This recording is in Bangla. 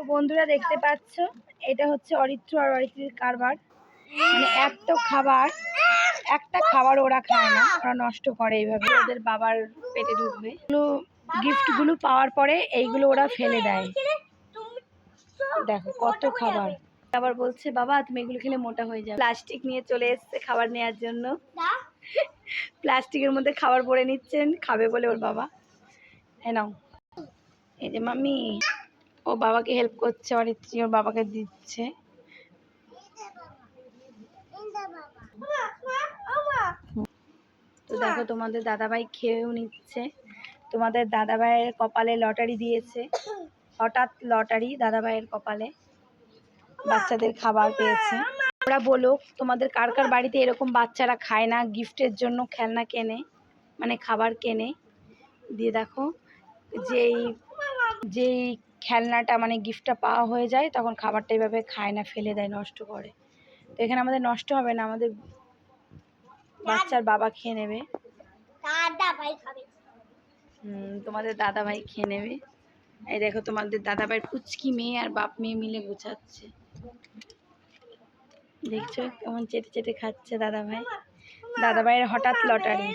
তো বন্ধুরা দেখতে পাচ্ছ, এটা হচ্ছে অরিত্র আর অরিত্রীর কারবার। মানে একটা খাবার ওরা খায় না, ওরা নষ্ট করে এইভাবে। ওদের বাবার পেটে ঢুকবে। গিফটগুলো পাওয়ার পরে এইগুলো ওরা ফেলে দেয়। দেখো কত খাবার। আবার বলছে বাবা তুমি এগুলো খেলে মোটা হয়ে যাবে। প্লাস্টিক নিয়ে চলে এসছে খাবার নেওয়ার জন্য। প্লাস্টিকের মধ্যে খাবার ভরে নিচ্ছেন, খাবে বলে ওর বাবা। হ্যাঁ নাও, এই যে মাম্মি ও বাবাকে হেল্প করছে, অরিত্রী ওর বাবাকে দিচ্ছে। তো দেখো তোমাদের দাদাভাই খেয়েও নিচ্ছে। তোমাদের দাদাভাইয়ের কপালে লটারি দিয়েছে, হঠাৎ লটারি দাদাভাইয়ের কপালে, বাচ্চাদের খাবার পেয়েছে। ওরা বলো তোমাদের কার কার বাড়িতে এরকম বাচ্চারা খায় না, গিফটের জন্য খেলনা কেনে, মানে খাবার কেনে দিয়ে দেখো যেই খেলনাটা মানে গিফটটা পাওয়া হয়ে যায় তখন খাবারটা এইভাবে খায় না, ফেলে দেয়, নষ্ট করে। তো এখানে আমাদের নষ্ট হবে না, আমাদের বাচ্চার বাবা খেয়ে নেবে, তোমাদের দাদা ভাই খেয়ে নেবে। এই দেখো তোমাদের দাদা ভাইয়ের পুচকি মেয়ে আর বাপ মেয়ে মিলে গুছাচ্ছে, দেখছো কেমন চেটে চেটে খাচ্ছে দাদা ভাই। দাদা ভাইয়ের হঠাৎ লটারি।